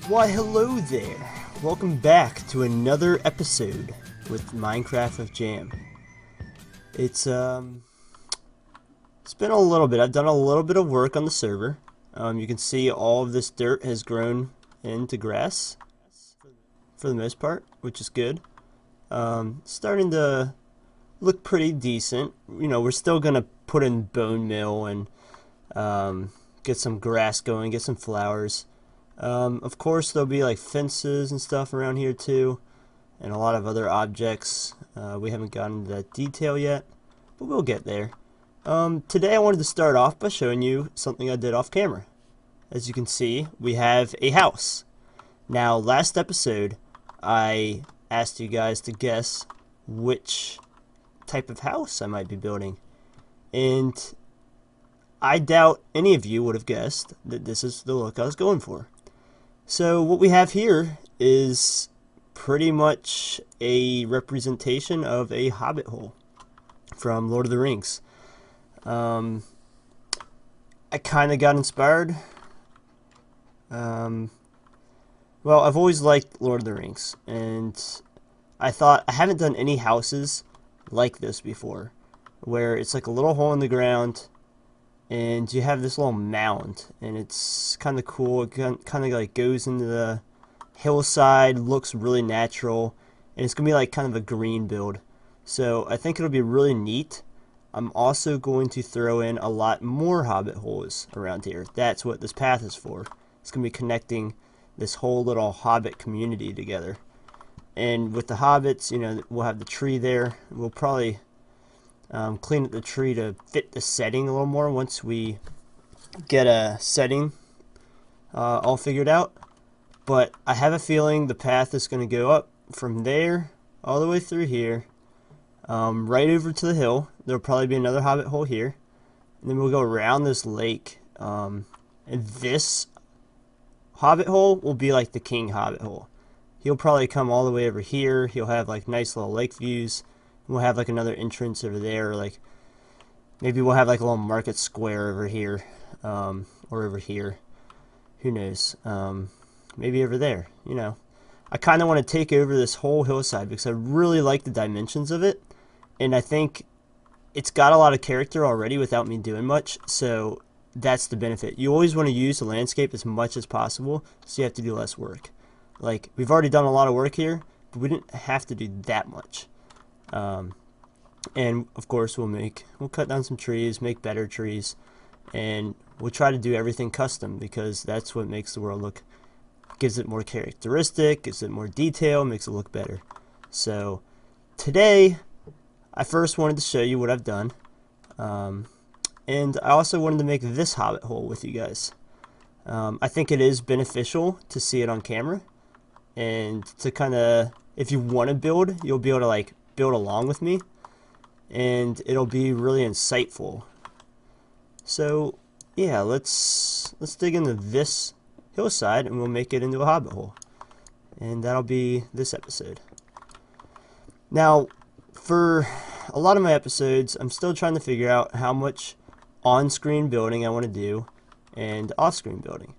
Why hello there, welcome back to another episode with Minecraft with Jam. It's been a little bit, I've done a little bit of work on the server. You can see all of this dirt has grown into grass for the most part, which is good. Starting to look pretty decent. You know, we're still gonna put in bone meal and get some grass going, get some flowers. Of course, there'll be like fences and stuff around here too, and a lot of other objects. We haven't gotten into that detail yet, but we'll get there. Today I wanted to start off by showing you something I did off camera. As you can see, we have a house. Now, last episode, I asked you guys to guess which type of house I might be building, and I doubt any of you would have guessed that this is the look I was going for. So what we have here is pretty much a representation of a Hobbit hole from Lord of the Rings. I kind of got inspired. Well, I've always liked Lord of the Rings, and I thought I haven't done any houses like this before, where it's like a little hole in the ground and you have this little mound, and it's kind of cool. It kind of like goes into the hillside, looks really natural, and it's gonna be like kind of a green build. So I think it'll be really neat. I'm also going to throw in a lot more Hobbit holes around here. That's what this path is for. It's gonna be connecting this whole little Hobbit community together. And with the Hobbits, you know, we'll have the tree there. We'll probably clean up the tree to fit the setting a little more once we get a setting all figured out. But I have a feeling the path is going to go up from there all the way through here, right over to the hill. There'll probably be another Hobbit hole here, and then we'll go around this lake, and this Hobbit hole will be like the King Hobbit hole. He'll probably come all the way over here. He'll have like nice little lake views. We'll have like another entrance over there, or like maybe we'll have like a little market square over here, or over here. Who knows? Maybe over there. You know, I kind of want to take over this whole hillside because I really like the dimensions of it, and I think it's got a lot of character already without me doing much. So that's the benefit. You always want to use the landscape as much as possible, so you have to do less work. Like, we've already done a lot of work here, but we didn't have to do that much. And of course we'll cut down some trees, make better trees, and we'll try to do everything custom because that's what makes the world look, gives it more characteristic, gives it more detail, makes it look better. So today I first wanted to show you what I've done, and I also wanted to make this Hobbit hole with you guys. I think it is beneficial to see it on camera, and to kind of, if you want to build, you'll be able to like build along with me, and it'll be really insightful. So yeah, let's dig into this hillside and we'll make it into a Hobbit hole, and that'll be this episode. Now, for a lot of my episodes, I'm still trying to figure out how much on-screen building I want to do and off-screen building.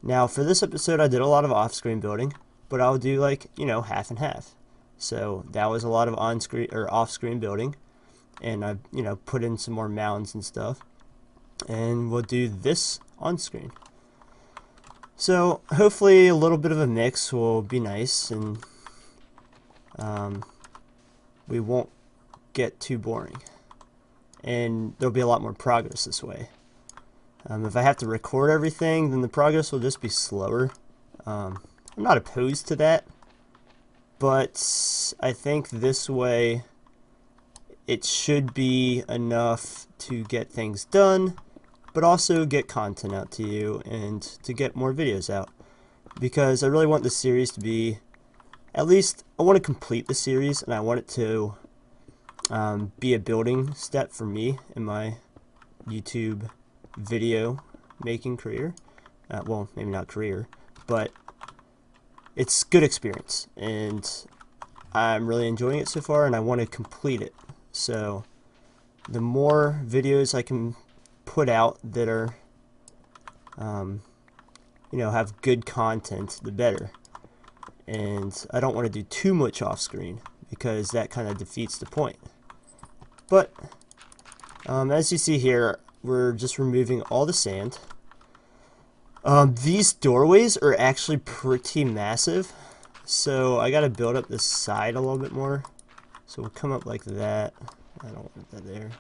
Now, for this episode, I did a lot of off-screen building, but I'll do like, you know, half and half. So that was a lot of on-screen or off-screen building, and I've, you know, put in some more mounds and stuff, and we'll do this on-screen. So hopefully a little bit of a mix will be nice, and we won't get too boring, and there'll be a lot more progress this way. If I have to record everything, then the progress will just be slower. I'm not opposed to that, but I think this way it should be enough to get things done, but also get content out to you and to get more videos out. Because I really want this series to be, at least I want to complete the series, and I want it to be a building step for me in my YouTube video making career. Well, maybe not career, but it's good experience, and I'm really enjoying it so far, and I want to complete it. So the more videos I can put out that are have good content, the better. And I don't want to do too much off screen because that kind of defeats the point. But as you see here, we're just removing all the sand. These doorways are actually pretty massive, so I gotta build up this side a little bit more. So we'll come up like that. I don't want that there.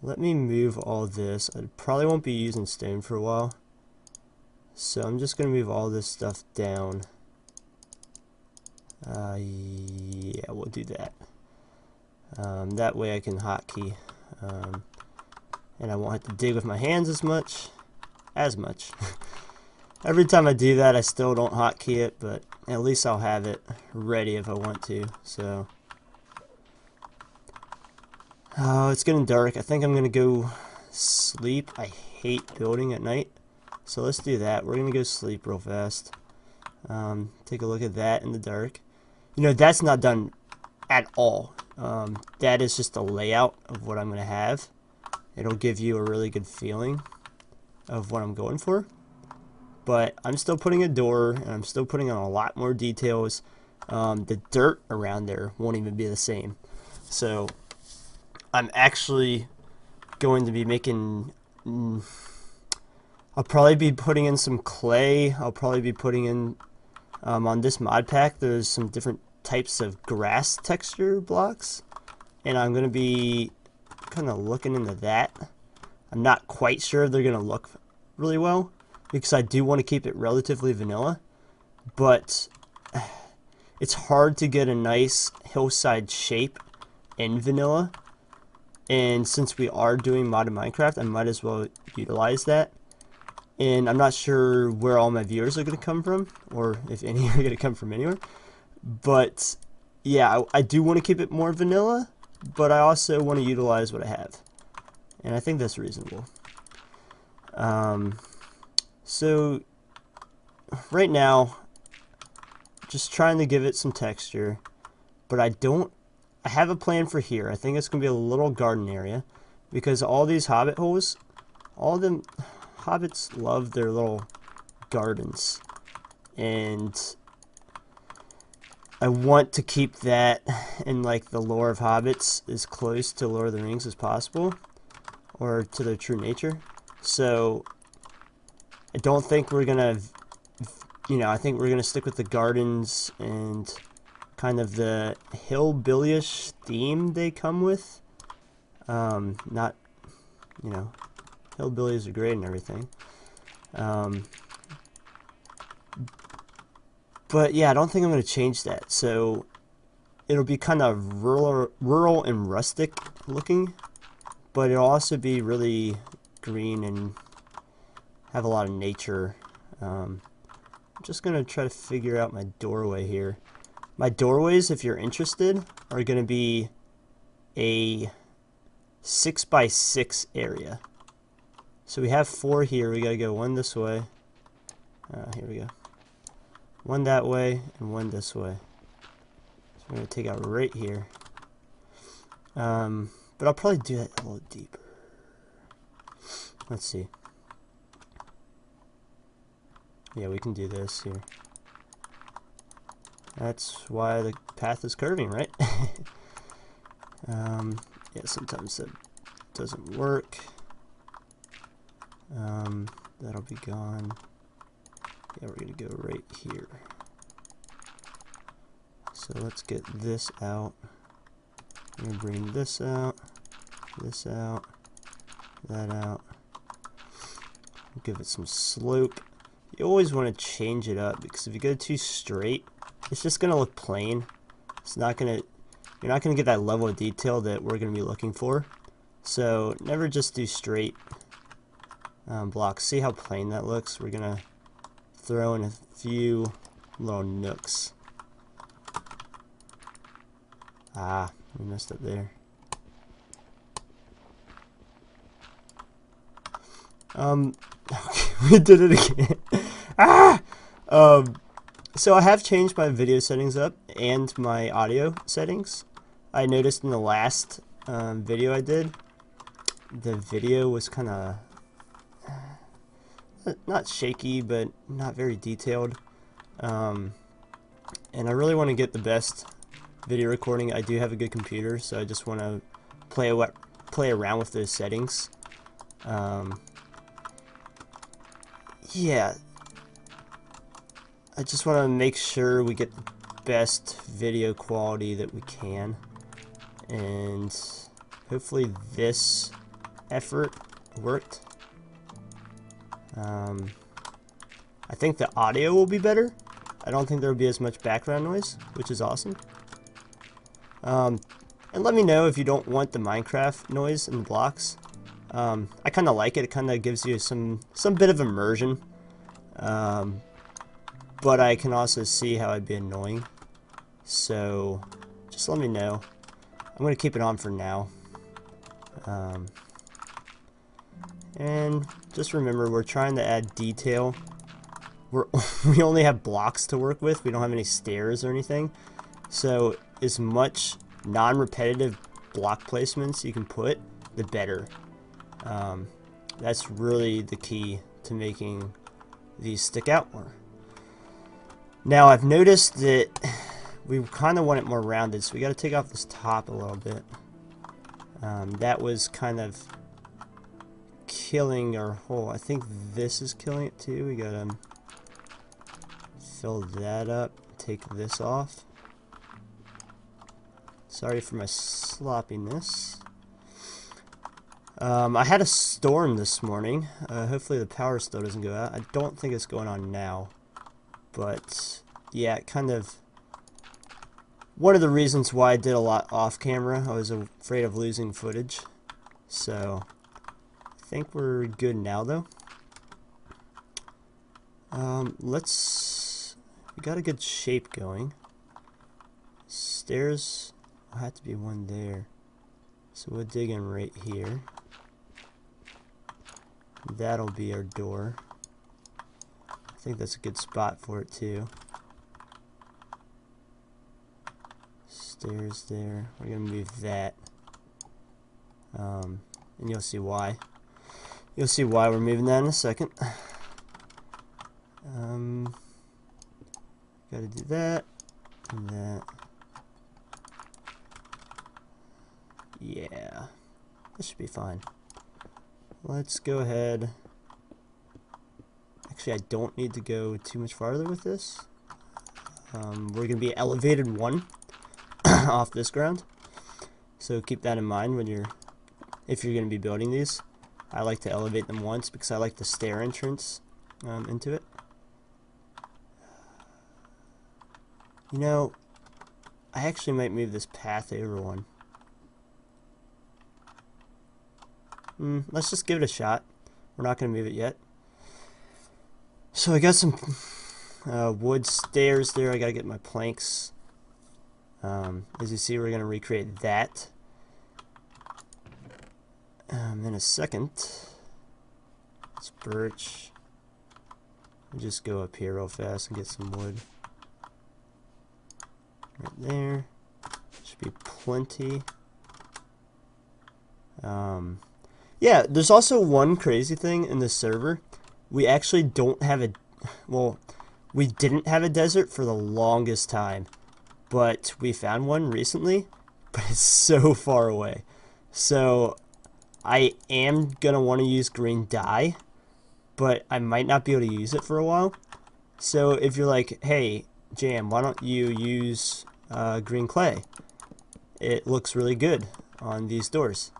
Let me move all this. I probably won't be using stone for a while, so I'm just gonna move all this stuff down. Yeah, we'll do that. That way I can hotkey, and I won't have to dig with my hands as much. Every time I do that, I still don't hotkey it, but at least I'll have it ready if I want to. So, oh, it's getting dark. I think I'm gonna go sleep. I hate building at night, so let's do that. We're gonna go sleep real fast. Take a look at that in the dark. That's not done at all. That is just a layout of what I'm going to have. It'll give you a really good feeling of what I'm going for. But I'm still putting a door, and I'm still putting on a lot more details. The dirt around there won't even be the same. So I'm actually going to be making... I'll probably be putting in some clay. I'll probably be putting in... on this mod pack, there's some different types of grass texture blocks, and I'm going to be kind of looking into that. I'm not quite sure if they're going to look really well, because I do want to keep it relatively vanilla, but it's hard to get a nice hillside shape in vanilla, and since we are doing modded Minecraft, I might as well utilize that. And I'm not sure where all my viewers are going to come from, or if any are going to come from anywhere. But yeah, I do want to keep it more vanilla, but I also want to utilize what I have. And I think that's reasonable. So right now, just trying to give it some texture, but I have a plan for here. I think it's going to be a little garden area, because all these hobbit holes, all of them... Hobbits love their little gardens, and I want to keep that in like the lore of hobbits as close to Lord of the Rings as possible, or to their true nature. So I don't think we're gonna, I think we're gonna stick with the gardens and kind of the hillbillyish theme they come with. Not, hillbillies are great and everything. But yeah, I don't think I'm going to change that. So it'll be kind of rural and rustic looking, but it'll also be really green and have a lot of nature. I'm just going to try to figure out my doorway here. My doorways, if you're interested, are going to be a 6x6 area. So we have 4 here. We gotta go 1 this way. Here we go. 1 that way and 1 this way. So we're gonna take out right here. But I'll probably do that a little deeper. Let's see. Yeah, we can do this here. That's why the path is curving, right? Yeah, sometimes that doesn't work. That'll be gone. Yeah, we're gonna go right here. So let's get this out. I'm gonna bring this out, that out. Give it some slope. You always want to change it up, because if you go too straight, it's just gonna look plain. It's not gonna, you're not gonna get that level of detail that we're gonna be looking for. So never just do straight blocks. See how plain that looks? We're gonna throw in a few little nooks. Ah, we messed up there. We did it again. Ah! So I have changed my video settings up and my audio settings. I noticed in the last video I did, the video was kind of not shaky, but not very detailed. And I really want to get the best video recording. I do have a good computer, so I just want to play around with those settings. Yeah, I just want to make sure we get the best video quality that we can, and hopefully this effort worked. I think the audio will be better. I don't think there will be as much background noise, which is awesome. And let me know if you don't want the Minecraft noise in the blocks. I kind of like it. It kind of gives you some bit of immersion. But I can also see how it'd be annoying. So just let me know. I'm going to keep it on for now. And just remember, we're trying to add detail. We only have blocks to work with. We don't have any stairs or anything. So as much non-repetitive block placements you can put, the better. That's really the key to making these stick out more. Now I've noticed that we kind of want it more rounded, so we got to take off this top a little bit. That was kind of killing our hole. I think this is killing it too. We gotta fill that up, take this off. Sorry for my sloppiness. I had a storm this morning. Hopefully the power still doesn't go out. I don't think it's going on now. But yeah, kind of one of the reasons why I did a lot off camera. I was afraid of losing footage. So I think we're good now though. We got a good shape going. Stairs will have to be one there. So we'll dig in right here. That'll be our door. I think that's a good spot for it too. Stairs there. We're gonna move that. And you'll see why. You'll see why we're moving that in a second. Gotta do that and that. Yeah, this should be fine. Let's go ahead. Actually, I don't need to go too much farther with this. We're gonna be elevated 1 off this ground, so keep that in mind when if you're gonna be building these. I like to elevate them once because I like the stair entrance into it. You know, I actually might move this path over 1. Let's just give it a shot. We're not going to move it yet. So I got some wood stairs there. I got to get my planks. As you see, we're going to recreate that in a second. It's birch. We'll just go up here real fast and get some wood. Right there. Should be plenty. Yeah, there's also one crazy thing in this server. We actually don't have a... Well, we didn't have a desert for the longest time. But we found one recently. But it's so far away. So, I am going to want to use green dye. But I might not be able to use it for a while. So, if you're like, hey, Jam, why don't you use green clay? It looks really good on these doors.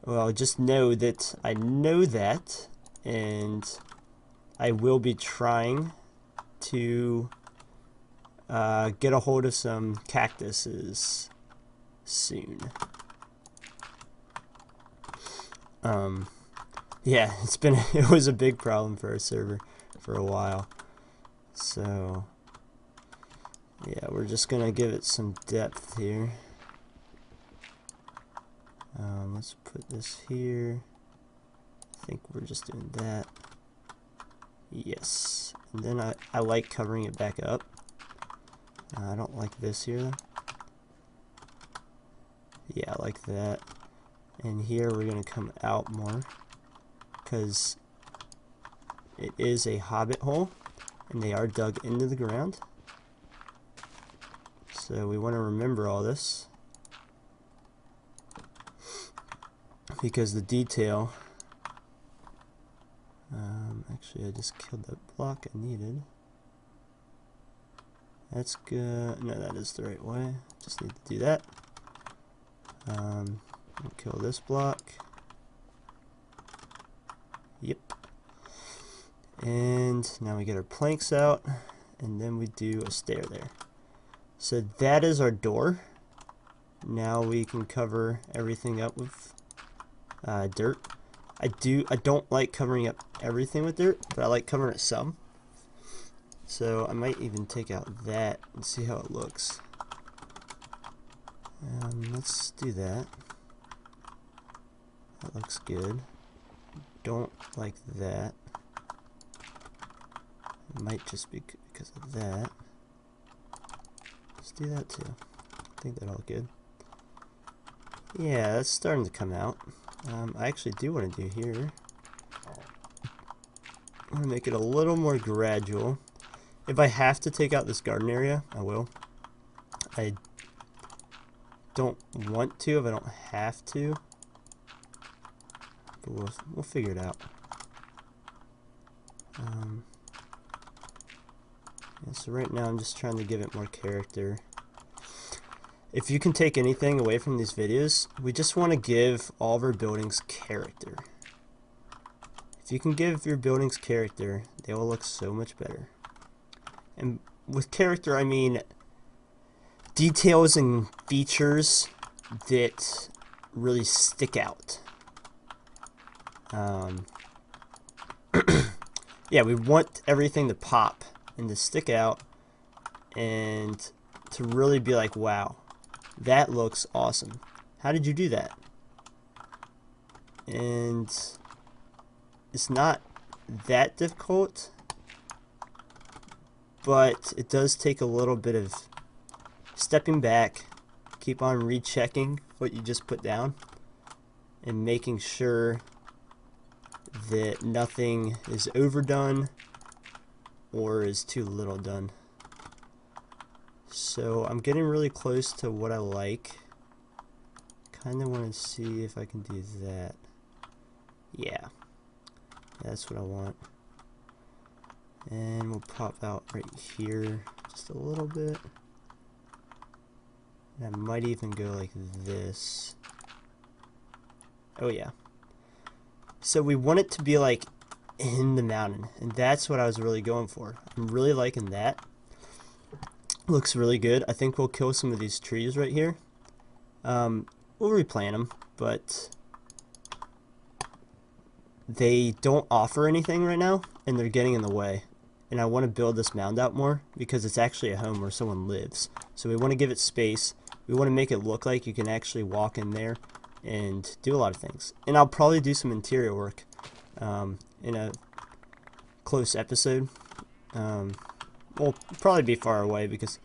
Well, just know that I know that, and I will be trying to get a hold of some cactuses soon. Yeah, it was a big problem for our server for a while. So yeah, we're just gonna give it some depth here. Let's put this here. I think we're just doing that. Yes. And then I like covering it back up. I don't like this here though. Yeah, I like that. And here we're going to come out more. Because It is a Hobbit hole, and they are dug into the ground. So we want to remember all this, because the detail, actually I just killed that block I needed. That's good. No, that is the right way. Just need to do that. Kill this block. Yep. And now we get our planks out, and then we do a stair there. So that is our door. Now we can cover everything up with dirt. I don't like covering up everything with dirt, but I like covering it some. So I might even take out that and see how it looks. Let's do that. That looks good. Don't like that. It might just be because of that. Let's do that too. I think that'll look good. Yeah, that's starting to come out. I actually do want to do here. I want to make it a little more gradual. If I have to take out this garden area, I will. I don't want to if I don't have to. But we'll figure it out. Yeah, so right now I'm just trying to give it more character. If you can take anything away from these videos, we just want to give all of our buildings character. If you can give your buildings character, they will look so much better. And with character, I mean details and features that really stick out. Yeah, we want everything to pop and to stick out and to really be like, wow, that looks awesome. How did you do that? And it's not that difficult, but it does take a little bit of stepping back, keep on rechecking what you just put down, and making sure that nothing is overdone or is too little done. So I'm getting really close to what I like. Kind of want to see if I can do that. Yeah, that's what I want. And we'll pop out right here just a little bit. And I might even go like this. Oh yeah. So we want it to be like in the mountain, and that's what I was really going for. I'm really liking that. Looks really good. I think we'll kill some of these trees right here. We'll replant them, but they don't offer anything right now, and they're getting in the way. And I want to build this mound out more because it's actually a home where someone lives. So we want to give it space. We want to make it look like you can actually walk in there and do a lot of things. And I'll probably do some interior work in a close episode. We'll probably be far away because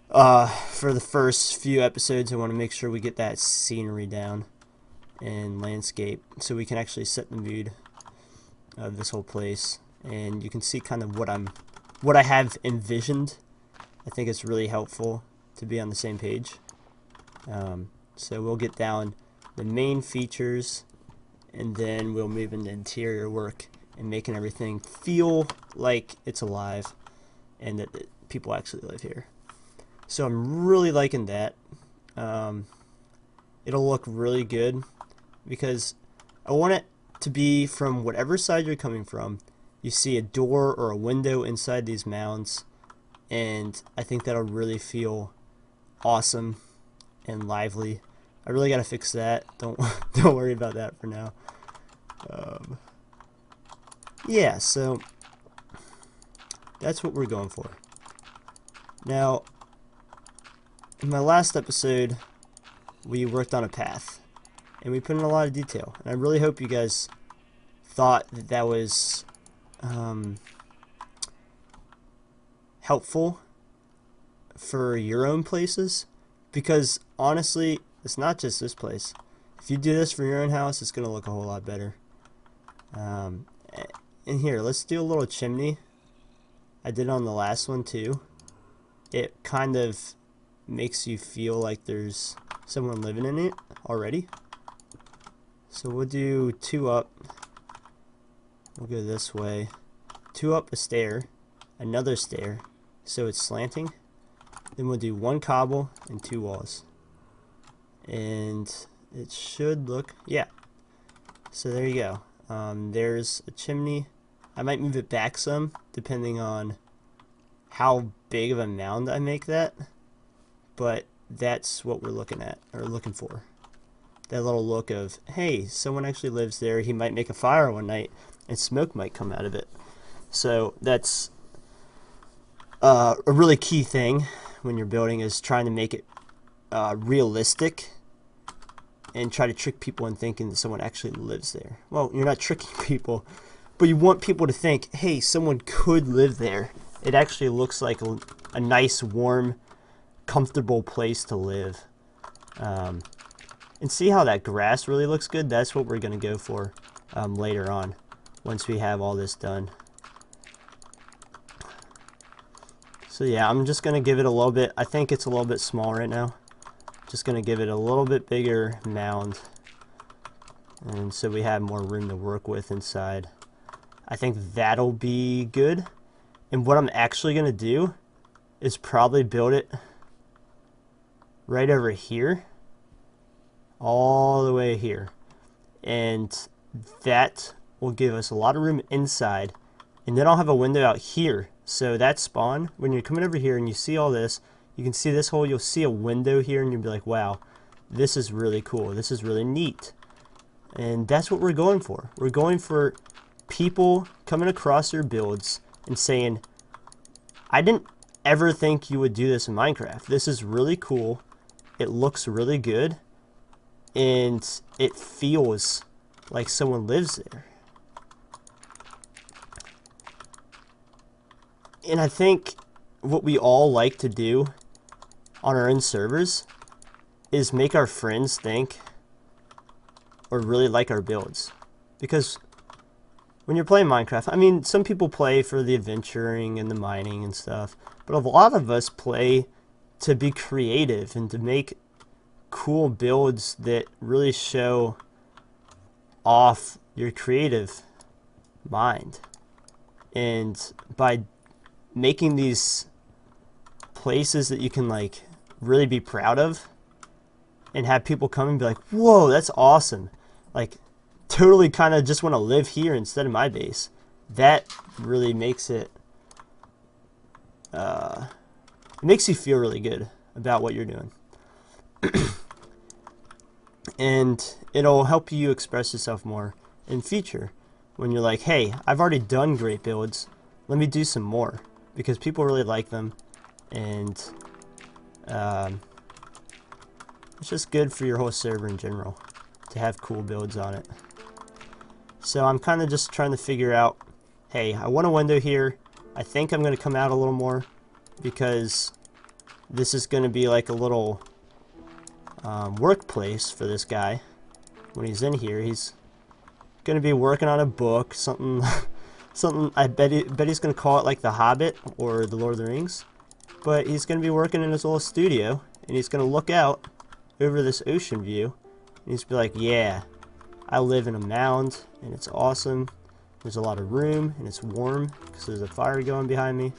for the first few episodes I want to make sure we get that scenery down and landscape so we can actually set the mood of this whole place, and you can see kind of what I have envisioned. I think it's really helpful to be on the same page. So we'll get down the main features, and then we'll move into interior work and making everything feel like it's alive and that people actually live here. So I'm really liking that. It'll look really good because I want it to be from whatever side you're coming from. You see a door or a window inside these mounds, and I think that'll really feel awesome and lively. I really gotta fix that. Don't worry about that for now. Yeah, so that's what we're going for. Now, in my last episode, we worked on a path, and we put in a lot of detail. And I really hope you guys thought that that was helpful for your own places, because honestly, it's not just this place. If you do this for your own house, it's going to look a whole lot better. And here, let's do a little chimney. I did it on the last one too. It kind of makes you feel like there's someone living in it already. So we'll do 2 up. We'll go this way. 2 up a stair, another stair, so it's slanting. Then we'll do 1 cobble and 2 walls. And it should look, yeah. So there you go. There's a chimney. I might move it back some, depending on how big of a mound I make that. But that's what we're looking at, or looking for. That little look of, hey, someone actually lives there. He might make a fire one night, and smoke might come out of it. So that's a really key thing when you're building, is trying to make it realistic and try to trick people into thinking that someone actually lives there. Well, you're not tricking people, but you want people to think, hey, someone could live there. It actually looks like a nice, warm, comfortable place to live. And see how that grass really looks good? That's what we're going to go for later on, once we have all this done. So yeah, I'm just going to give it a little bit, I think it's a little bit small right now. Just going to give it a little bit bigger mound, and so we have more room to work with inside. I think that'll be good. And what I'm actually going to do is probably build it right over here, all the way here, and that will give us a lot of room inside. And then I'll have a window out here, so that spawn, when you're coming over here and you see all this, you can see this hole, you'll see a window here, and you'll be like, wow, this is really cool, this is really neat. And that's what we're going for. We're going for people coming across their builds and saying, I didn't ever think you would do this in Minecraft. This is really cool, it looks really good, and it feels like someone lives there. And I think what we all like to do on our own servers is make our friends think or really like our builds. Because when you're playing Minecraft, I mean, some people play for the adventuring and the mining and stuff, but a lot of us play to be creative and to make cool builds that really show off your creative mind. And by making these places that you can like really be proud of and have people come and be like, whoa, that's awesome, like totally kind of just want to live here instead of my base, that really makes it makes you feel really good about what you're doing. And it'll help you express yourself more in future when you're like, hey, I've already done great builds, let me do some more, because people really like them. And it's just good for your whole server in general to have cool builds on it. So I'm kind of just trying to figure out, hey, I want a window here. I think I'm going to come out a little more, because this is going to be like a little workplace for this guy. When he's in here, he's going to be working on a book, something something, I bet he's going to call it like the Hobbit or the Lord of the Rings. But he's going to be working in his little studio, and he's going to look out over this ocean view, and he's be like, yeah, I live in a mound, and it's awesome. There's a lot of room, and it's warm, because there's a fire going behind me.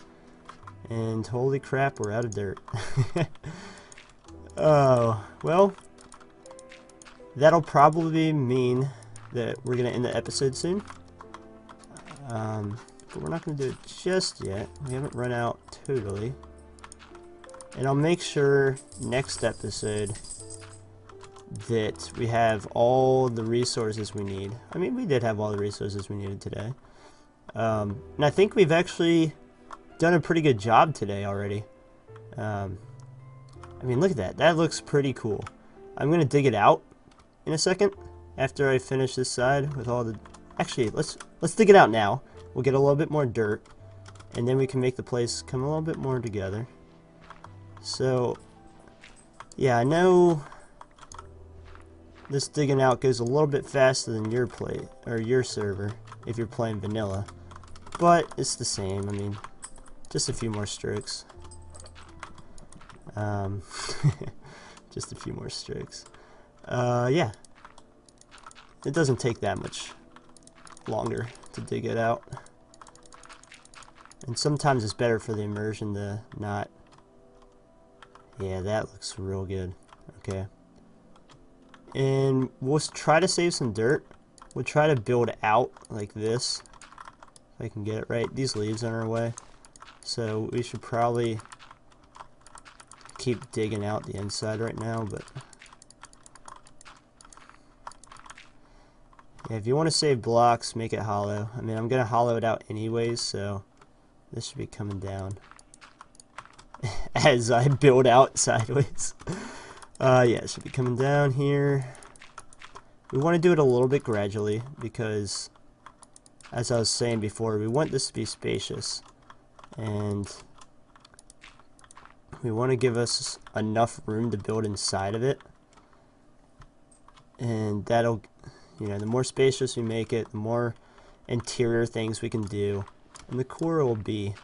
And holy crap, we're out of dirt. Oh, well, that'll probably mean that we're going to end the episode soon. But we're not going to do it just yet. We haven't run out totally. And I'll make sure next episode that we have all the resources we need. I mean, we did have all the resources we needed today. And I think we've actually done a pretty good job today already. I mean, look at that. That looks pretty cool. I'm going to dig it out in a second after I finish this side with all the... Actually, let's dig it out now. We'll get a little bit more dirt, and then we can make the place come a little bit more together. So, yeah, I know this digging out goes a little bit faster than your play or your server if you're playing vanilla, but it's the same. I mean, just a few more strokes. Just a few more strokes. Yeah, it doesn't take that much longer to dig it out, and sometimes it's better for the immersion to not. Yeah, that looks real good. Okay, and we'll try to save some dirt. We'll try to build out like this, if I can get it right. These leaves are in our way, so we should probably keep digging out the inside right now. But yeah, if you want to save blocks, make it hollow. I mean, I'm gonna hollow it out anyways, so this should be coming down as I build out sideways. Yeah, it should be coming down here. We want to do it a little bit gradually because, as I was saying before, we want this to be spacious, and we want to give us enough room to build inside of it, and that'll, you know, the more spacious we make it, the more interior things we can do, and the cooler it will be.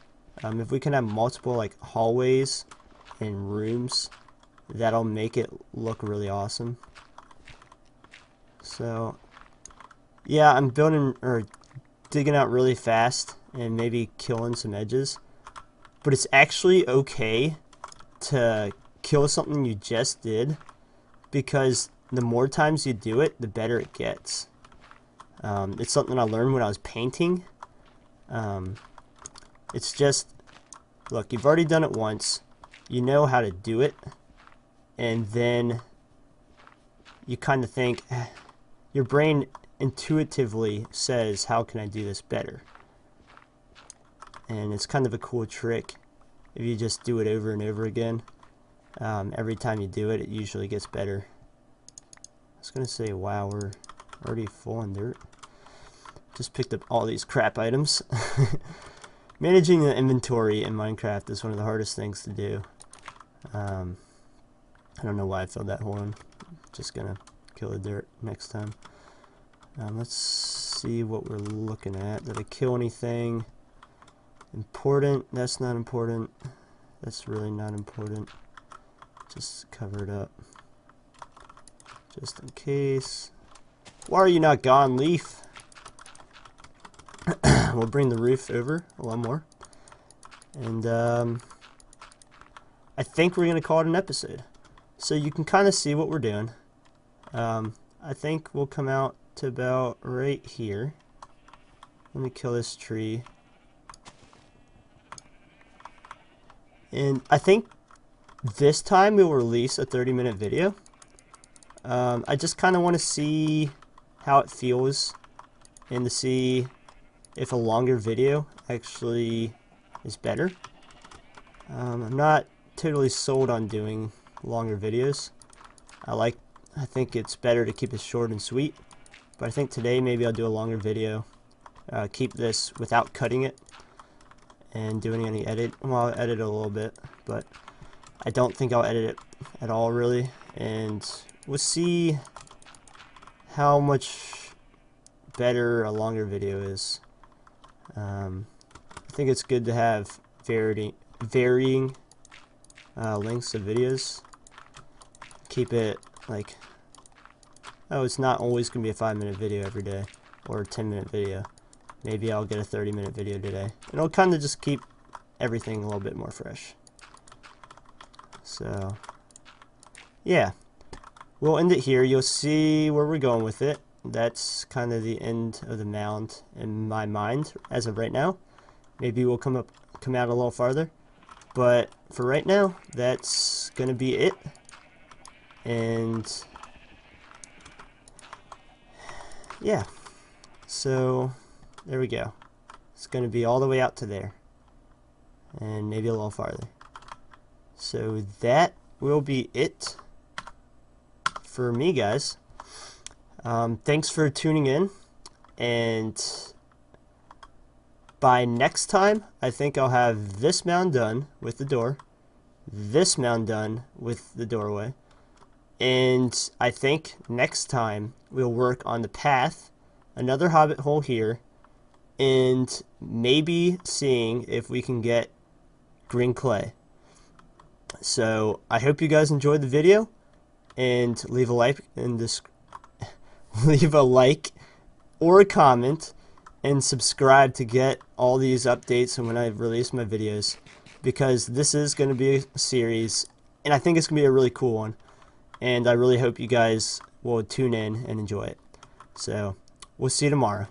If we can have multiple like hallways and rooms, that'll make it look really awesome. So yeah, I'm building or digging out really fast and maybe killing some edges, but it's actually okay to kill something you just did, because the more times you do it, the better it gets. It's something I learned when I was painting. It's just, look, you've already done it once, you know how to do it, and then you kind of think, your brain intuitively says, how can I do this better? And it's kind of a cool trick if you just do it over and over again. Every time you do it, it usually gets better. I was going to say, wow, we're already full in dirt. Just picked up all these crap items. Managing the inventory in Minecraft is one of the hardest things to do. I don't know why I filled that hole in. Just going to kill the dirt next time. Let's see what we're looking at. Did I kill anything important? That's not important. That's really not important. Just cover it up, just in case. Why are you not gone, leaf? We'll bring the roof over a lot more, and I think we're gonna call it an episode, so you can kind of see what we're doing. I think we'll come out to about right here. Let me kill this tree, and I think this time we'll release a 30-minute video. I just kind of want to see how it feels, and to see if a longer video actually is better. I'm not totally sold on doing longer videos. I think it's better to keep it short and sweet, but I think today maybe I'll do a longer video. Keep this without cutting it and doing any edit. Well, I'll edit a little bit, but I don't think I'll edit it at all, really, and we'll see how much better a longer video is. I think it's good to have varying lengths of videos. Keep it like, oh, it's not always going to be a 5-minute video every day, or a 10-minute video. Maybe I'll get a 30-minute video today. And it'll kind of just keep everything a little bit more fresh. So, yeah. We'll end it here. You'll see where we're going with it. That's kind of the end of the mound in my mind as of right now. Maybe we'll come out a little farther. But for right now, that's going to be it. And yeah. So there we go. It's going to be all the way out to there. And maybe a little farther. So that will be it for me, guys. Thanks for tuning in, and by next time I think I'll have this mound done with the door, this mound done with the doorway, And I think next time we'll work on the path, another Hobbit hole here, and maybe seeing if we can get green clay. So I hope you guys enjoyed the video, and leave a like in this leave a like or a comment, and subscribe to get all these updates and when I release my videos, because this is going to be a series and I think it's going to be a really cool one, and I really hope you guys will tune in and enjoy it. So we'll see you tomorrow.